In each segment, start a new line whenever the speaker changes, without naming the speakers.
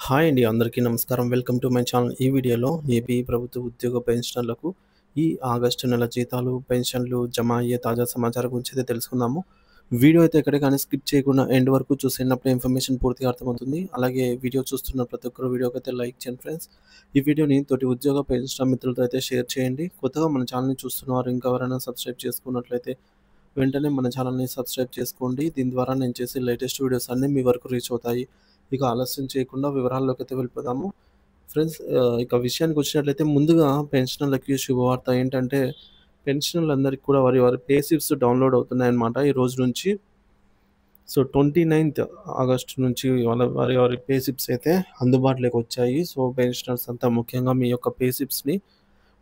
Hi అండి. అందరికీ నమస్కారం. Welcome to my channel. ఈ వీడియోలో ఏపీ ప్రభుత్వ ఉద్యోగ పెన్షనర్లకు ఈ ఆగస్టు నెల జీతాలు, పెన్షన్లు జమ అయ్యే తాజా సమాచారం గురించి అయితే తెలుసుకుందాము. వీడియో అయితే ఎక్కడ కానీ స్కిప్ చేయకుండా ఎండ్ వరకు చూసినప్పుడే ఇన్ఫర్మేషన్ పూర్తిగా అర్థమవుతుంది. అలాగే వీడియో చూస్తున్న ప్రతి ఒక్కరు వీడియోకైతే లైక్ చేయండి ఫ్రెండ్స్. ఈ వీడియోని తోటి ఉద్యోగ పెన్షనర్ మిత్రులతో అయితే షేర్ చేయండి. కొత్తగా మన ఛానల్‌ని చూస్తున్నవారు ఇంకా ఎవరైనా సబ్స్క్రైబ్ చేసుకున్నట్లయితే వెంటనే మన ఛానల్‌ని సబ్స్క్రైబ్ చేసుకోండి. దీని ద్వారా నేను చేసే లేటెస్ట్ వీడియోస్ అన్నీ మీ వరకు రీచ్ అవుతాయి. ఇక ఆలస్యం చేయకుండా వివరాల్లోకైతే వెళ్ళిపోదాము. ఫ్రెండ్స్ ఇక విషయానికి వచ్చినట్లయితే ముందుగా పెన్షనర్లకి శుభవార్త ఏంటంటే, పెన్షనర్లందరికీ కూడా వారి వారి పే స్లిప్స్ డౌన్‌లోడ్ అవుతున్నాయన్నమాట ఈ రోజు నుంచి. సో, 29థ్ ఆగస్టు నుంచి వారి వారి పే స్లిప్స్ అయితే అందుబాటులోకి వచ్చాయి. సో, పెన్షనర్స్ అంతా ముఖ్యంగా మీ యొక్క పే స్లిప్స్‌ని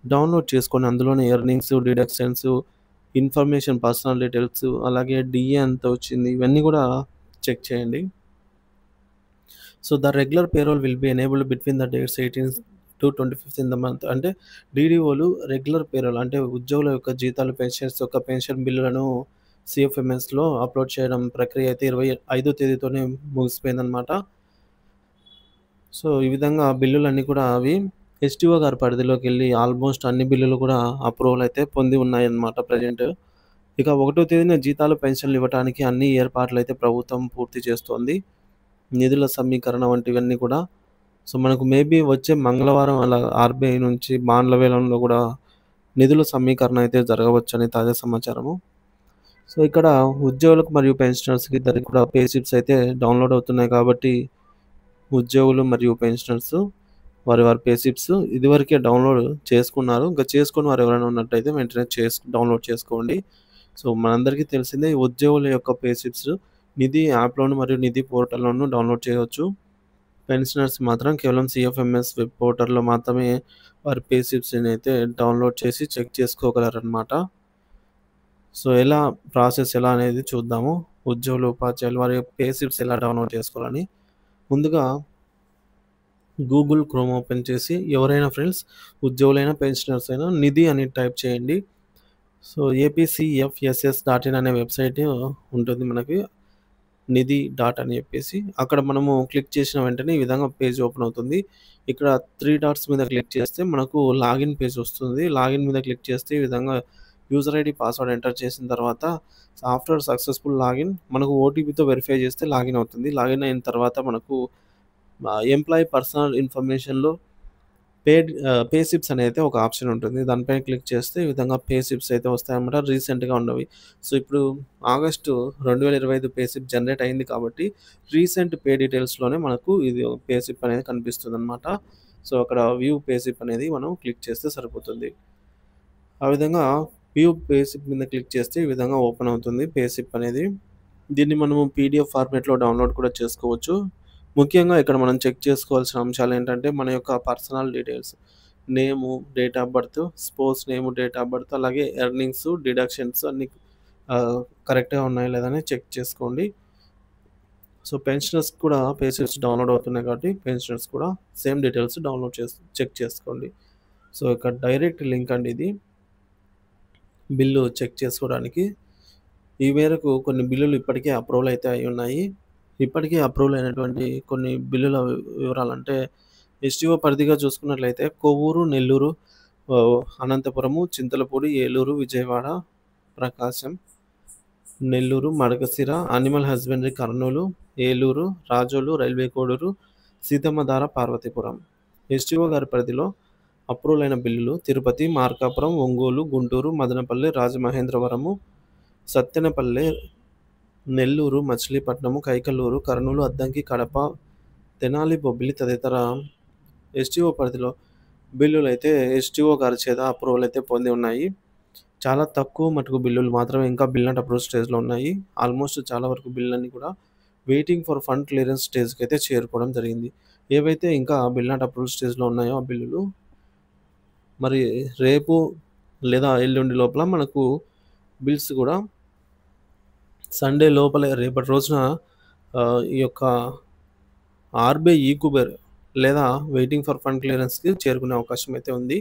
డౌన్‌లోడ్ చేసుకొని అందులోనే earnings, deductions, information, personal details అలాగే డీఏ ఎంత వచ్చింది ఇవన్నీ కూడా చెక్ చేయండి. So, the regular payroll will be enabled between the dates 18th to 25th in the month. అంటే డీడీఓలు రెగ్యులర్ పేరోల్ అంటే ఉద్యోగుల యొక్క జీతాలు, పెన్షన్స్ యొక్క పెన్షన్ బిల్లులను సీఎఫ్ఎంఎస్‌లో అప్‌లోడ్ చేయడం ప్రక్రియ అయితే 25వ తేదీతోనే ముగిసిపోయిందనమాట. సో, ఈ విధంగా బిల్లులన్నీ కూడా అవి ఎస్టీఓ గారి పరిధిలోకెళ్ళి ఆల్మోస్ట్ అన్ని బిల్లులు కూడా అప్రూవల్ అయితే పొంది ఉన్నాయన్నమాట ప్రెజెంట్. ఇక 1వ తేదీన జీతాలు, పెన్షన్లు ఇవ్వటానికి అన్ని ఏర్పాట్లయితే ప్రభుత్వం పూర్తి చేస్తోంది. నిధుల సమీకరణ వంటివన్నీ కూడా. సో, మనకు మేబీ వచ్చే మంగళవారం అలా ఆర్‌బీఐ నుంచి బాండ్ల వేలంలో కూడా నిధుల సమీకరణ అయితే జరగవచ్చని తాజా సమాచారము. సో, ఇక్కడ ఉద్యోగులకు మరియు పెన్షనర్స్‌కి ఇద్దరికి కూడా పే స్లిప్స్ అయితే డౌన్‌లోడ్ అవుతున్నాయి కాబట్టి, ఉద్యోగులు మరియు పెన్షనర్స్ వారి వారి పే స్లిప్స్ ఇదివరకే డౌన్‌లోడ్ చేసుకున్నారు. ఇంకా చేసుకోని వారు ఎవరైనా ఉన్నట్టయితే వెంటనే డౌన్‌లోడ్ చేసుకోండి. సో, మనందరికీ తెలిసిందే ఈ ఉద్యోగుల యొక్క పే స్లిప్స్ నిధి యాప్‌లోను మరియు నిధి పోర్టల్‌లోను డౌన్‌లోడ్ చేయవచ్చు. పెన్షనర్స్ మాత్రం కేవలం సీఎఫ్ఎంఎస్ వెబ్ పోర్టల్‌లో మాత్రమే వారి పే స్లిప్స్‌ని అయితే డౌన్‌లోడ్ చేసి చెక్ చేసుకోగలరనమాట. సో, ప్రాసెస్ ఎలా అనేది చూద్దాము. ఉద్యోగులు, ఉపాధ్యాయులు వారి పే స్లిప్స్ ఎలా డౌన్‌లోడ్ చేసుకోవాలని. ముందుగా గూగుల్ క్రోమ్ ఓపెన్ చేసి ఎవరైనా ఫ్రెండ్స్ ఉద్యోగులైనా, పెన్షనర్స్ అయినా నిధి అని టైప్ చేయండి. సో, ఏపీసీఎఫ్ఎస్ఎస్.ఇన్ అనే వెబ్‌సైట్ ఉంటుంది మనకి. నిధి డాట్ అని చెప్పేసి అక్కడ మనము క్లిక్ చేసిన వెంటనే ఈ విధంగా పేజ్ ఓపెన్ అవుతుంది. ఇక్కడ 3 డాట్స్ మీద క్లిక్ చేస్తే మనకు లాగిన్ పేజ్ వస్తుంది. లాగిన్ మీద క్లిక్ చేస్తే ఈ విధంగా యూజర్ ఐడీ, పాస్వర్డ్ ఎంటర్ చేసిన తర్వాత ఆఫ్టర్ సక్సెస్‌ఫుల్ లాగిన్ మనకు ఓటీపీతో వెరిఫై చేస్తే లాగిన్ అవుతుంది. లాగిన్ అయిన తర్వాత మనకు ఎంప్లాయీ పర్సనల్ ఇన్ఫర్మేషన్‌లో పే స్లిప్స్ అనేది ఒక ఆప్షన్ ఉంటుంది. దానిపైన క్లిక్ చేస్తే ఈ విధంగా పే స్లిప్స్ అయితే వస్తాయన్నమాట. రీసెంట్‌గా ఉన్నవి. సో, ఇప్పుడు ఆగస్టు 2025 పే స్లిప్ జనరేట్ అయింది కాబట్టి రీసెంట్ పే డీటెయిల్స్‌లోనే మనకు ఇది పే స్లిప్ అనేది కనిపిస్తుందన్నమాట. సో, అక్కడ వ్యూ పే స్లిప్ అనేది మనం క్లిక్ చేస్తే సరిపోతుంది. ఆ విధంగా వ్యూ పే స్లిప్ మీద క్లిక్ చేస్తే ఈ విధంగా ఓపెన్ అవుతుంది పే స్లిప్ అనేది. దీన్ని మనము పీడీఎఫ్ ఫార్మాట్‌లో డౌన్‌లోడ్ కూడా చేసుకోవచ్చు. ముఖ్యంగా ఇక్కడ మనం చెక్ చేసుకోవాల్సిన అంశాలేంటంటే, మన యొక్క personal details, name, date of birth, sports name, date of birth అలాగే ఎర్నింగ్స్, డిడక్షన్స్ అన్నీ కరెక్ట్‌గా ఉన్నాయా లేదా అని చెక్ చేసుకోండి. సో, పెన్షనర్స్‌కి కూడా పే స్లిప్స్ డౌన్‌లోడ్ అవుతున్నాయి కాబట్టి, పెన్షనర్స్ కూడా సేమ్ డీటెయిల్స్ డౌన్‌లోడ్ చెక్ చేసుకోండి. సో, ఇక్కడ డైరెక్ట్ లింక్ అండి ఇది. బిల్లు చెక్ చేసుకోవడానికి. ఈ మేరకు కొన్ని బిల్లులు ఇప్పటికే అప్రూవల్ అయితే అయ్యున్నాయి. ఇప్పటికే అప్రూవల్ అయినటువంటి కొన్ని బిల్లుల వివరాలంటే, ఎస్టీఓ పరిధిగా చూసుకున్నట్లయితే Kovvur, Nellore, Anantapuramu, Chintalapudi, Eluru, Vijayawada, Prakasam, Nellore, Madakasira, animal husbandry Kurnool, Eluru, Razole, railway Koduru, Seethammadhara, Parvathipuram. STO గారి పరిధిలో అప్రూవల్ అయిన బిల్లులు తిరుపతి, మార్కాపురం, ఒంగోలు, గుంటూరు, మదనపల్లి, రాజమహేంద్రవరము, సత్తెనపల్లె, నెల్లూరు, మచిలీపట్నము, కైకలూరు, కర్నూలు, అద్దంకి, కడప, తెనాలి, బొబ్బిలి తదితర ఎస్టీఓ పరిధిలో బిల్లులైతే ఎస్టీఓ గారి చేత అప్రూవల్ అయితే పొంది ఉన్నాయి. చాలా తక్కువ మటుకు బిల్లులు మాత్రమే ఇంకా బిల్ నాట్ అప్రూవ్ స్టేజ్‌లో ఉన్నాయి. ఆల్మోస్ట్ చాలా వరకు బిల్లులన్నీ కూడా వెయిటింగ్ ఫర్ ఫండ్ క్లియరెన్స్ స్టేజ్‌కి అయితే చేరుకోవడం జరిగింది. ఏవైతే ఇంకా బిల్ నాట్ అప్రూవ్ స్టేజ్‌లో ఉన్నాయో ఆ బిల్లులు మరి రేపు లేదా ఎల్లుండి లోపల మనకు బిల్స్ కూడా సండే లోపలే రేపటి రోజున ఈ యొక్క ఆర్‌బీఐ ఈకుబర్ లేదా వెయిటింగ్ ఫర్ ఫండ్ క్లియరెన్స్‌కి చేరుకునే అవకాశం అయితే ఉంది.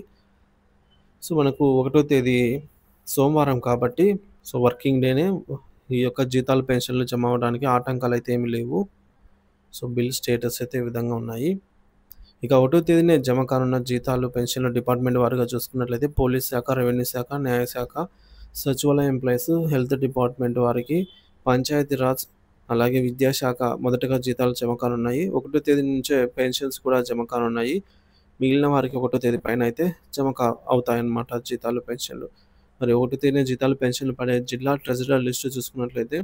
సో, మనకు 1వ తేదీ సోమవారం కాబట్టి సో, వర్కింగ్ డేనే ఈ యొక్క జీతాలు, పెన్షన్‌లు జమ అవ్వడానికి ఆటంకాలైతే ఏమి లేవు. సో, బిల్ స్టేటస్ అయితే ఈ విధంగా ఉన్నాయి. ఇక 1వ తేదీనే జమ కానున్న జీతాలు, పెన్షన్లు డిపార్ట్‌మెంట్ వారీగా చూసుకున్నట్లయితే పోలీస్ శాఖ, రెవెన్యూ శాఖ, న్యాయశాఖ, సచివాలయ ఎంప్లాయీస్, హెల్త్ డిపార్ట్‌మెంట్ వారికి, పంచాయతీరాజ్ అలాగే విద్యాశాఖ మొదటగా జీతాలు జమ కానున్నాయి. 1వ తేదీ నుంచే పెన్షన్స్ కూడా జమ కానున్నాయి. మిగిలిన వారికి 1వ తేదీ పైన అయితే అవుతాయన్నమాట జీతాలు, పెన్షన్లు. మరి 1వ తేదీన జీతాలు, పెన్షన్లు పడే జిల్లా ట్రెజరర్ లిస్టు చూసుకున్నట్లయితే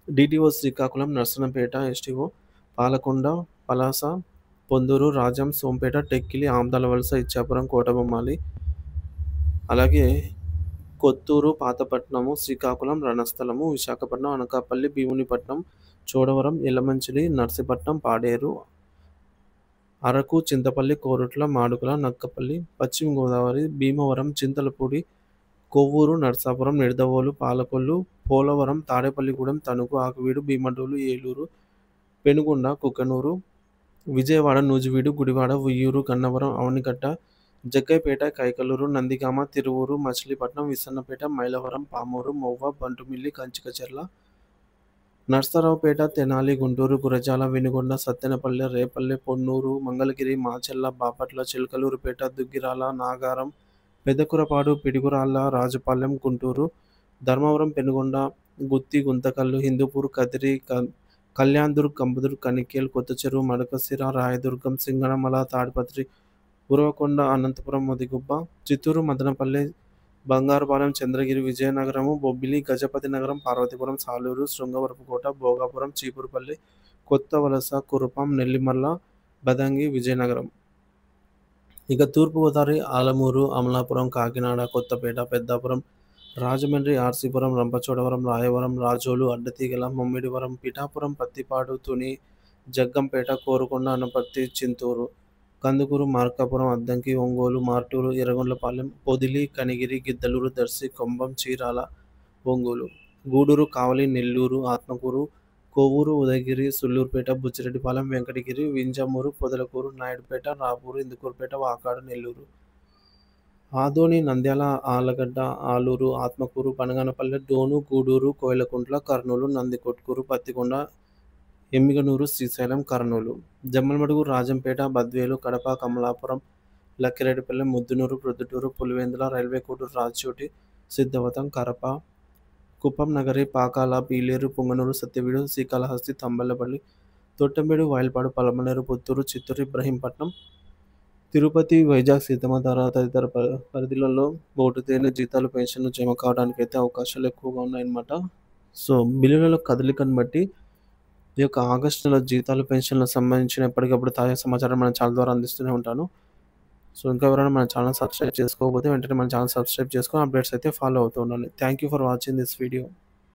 డీటీఓ శ్రీకాకుళం, నర్సన్నపేట, ఎస్టీఓ పాలకొండ, పలాస, పొందూరు, రాజం, సోంపేట, టెక్కిలి, ఆమదాలవలస, ఇచ్చాపురం, కోటబొమ్మాలి, అలాగే కొత్తూరు, పాతపట్నము, శ్రీకాకుళం, రణస్థలము, విశాఖపట్నం, అనకాపల్లి, భీమునిపట్నం, చోడవరం, యలమంచిలి, నర్సీపట్నం, పాడేరు, అరకు, చింతపల్లి, కోరుట్ల, మాడుగుల, నక్కపల్లి, పశ్చిమ గోదావరి, భీమవరం, చింతలపూడి, కొవ్వూరు, నర్సాపురం, నిడదవోలు, పాలకొల్లు, పోలవరం, తాడేపల్లిగూడెం, తణుకు, ఆకువీడు, భీమడోలు, ఏలూరు, పెనుగొండ, కుక్కనూరు, విజయవాడ, నూజివీడు, గుడివాడ, ఉయ్యూరు, గన్నవరం, అవనిగడ్డ, జగ్గైపేట, కైకలూరు, నందిగామ, తిరువూరు, మచిలీపట్నం, విసన్నపేట, మైలవరం, పామూరు, మౌవ, బంటుమిల్లి, కంచికచర్ల, నర్సరావుపేట, తెనాలి, గుంటూరు, గురజాల, వెనుగొండ, సత్తెనపల్లె, రేపల్లె, పొన్నూరు, మంగళగిరి, మాచెల్ల, బాపట్ల, చిలకలూరుపేట, దుగ్గిరాల, నాగారం, పెదకురపాడు, పిడుగురాళ్ళ, రాజపాలెం, గుంటూరు, ధర్మవరం, పెనుగొండ, గుత్తి, గుంతకల్లు, హిందూపూర్, కదిరి, కళ్యాణ్దుర్గ్, కంబదుర్గ్, కనికేల్, కొత్తచెరువు, మడకశిర, రాయదుర్గం, సింగనమల, తాడిపత్రి, ఉరవకొండ, అనంతపురం, ముదిగుబ్బ, చిత్తూరు, మదనపల్లె, బంగారుపాలెం, చంద్రగిరి, విజయనగరము, బొబ్బిలి, గజపతి నగరం, పార్వతీపురం, సాలూరు, శృంగవరపుకోట, భోగాపురం, చీపురుపల్లి, కొత్తవలస, కురుపాం, నెల్లిమర్ల, బదంగి, విజయనగరం. ఇక తూర్పుగోదావరి, ఆలమూరు, అమలాపురం, కాకినాడ, కొత్తపేట, పెద్దాపురం, రాజమండ్రి, ఆర్సీపురం, రంపచోడవరం, రాయవరం, రాజోలు, అడ్డతీగల, ముమ్మిడివరం, పిఠాపురం, పత్తిపాడు, తుని, జగ్గంపేట, కోరుకొండ, అనపర్తి, చింతూరు, కందుకూరు, మార్కాపురం, అద్దంకి, ఒంగోలు, మార్టూరు, ఎర్రగొండ్లపాలెం, పొదిలి, కనిగిరి, గిద్దలూరు, దర్శి, కొంబం, చీరాల, ఒంగోలు, గూడూరు, కావలి, నెల్లూరు, ఆత్మకూరు, కొవ్వూరు, ఉదయగిరి, సుళ్లూరుపేట, బుచ్చిరెడ్డిపాలెం, వెంకటగిరి, వింజమూరు, పొదలకూరు, నాయుడుపేట, రాపూరు, ఇందుకూరుపేట, వాకాడు, నెల్లూరు, ఆదోని, నంద్యాల, ఆళ్లగడ్డ, ఆలూరు, ఆత్మకూరు, బనగానపల్లె, డోను, గూడూరు, కోయిలకుంట్ల, కర్నూలు, నందికొట్కూరు, పత్తికొండ, ఎమ్మిగనూరు, శ్రీశైలం, కర్నూలు, జమ్మలమడుగు, రాజంపేట, బద్వేలు, కడప, కమలాపురం, లక్కిరెడ్డిపల్లె, ముద్దునూరు, ప్రొద్దుటూరు, పులివెందుల, రైల్వే కోడూరు, రాజచోటి, సిద్ధవతం, కరప, కుప్పం నగరి, పాకాల, పీలేరు, పుంగనూరు, సత్యవీడు, శ్రీకాళహస్తి, తంబలపల్లి, తొట్టంబేడు, వాయల్పాడు, పలమనేరు, పుత్తూరు, చిత్తూరు, ఇబ్రహీంపట్నం, తిరుపతి, వైజాగ్, సీతమ్మధార తదితర పరిధిలలో 1వ తేదీన జీతాలు, పెన్షన్లు జమ కావడానికైతే అవకాశాలు ఎక్కువగా ఉన్నాయన్నమాట. సో, బిల్లులలో కదలికను బట్టి ఈ యొక్క ఆగస్టు నెల జీతాలు, పెన్షన్లకు సంబంధించిన ఎప్పటికప్పుడు తాజా సమాచారం మన ఛానల్ ద్వారా అందిస్తూనే ఉంటాను. సో, ఇంకా ఎవరైనా మన ఛానల్ సబ్స్క్రైబ్ చేసుకోకపోతే వెంటనే మన ఛానల్ సబ్స్క్రైబ్ చేసుకొని అప్డేట్స్ అయితే ఫాలో అవుతూ ఉండండి. Thank you for watching this video.